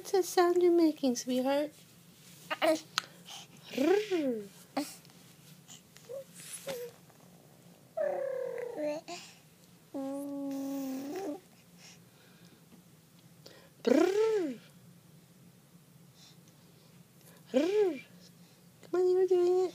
What's that sound you're making, sweetheart? Brrr. Brrr. Brrr. Come on, you were doing it.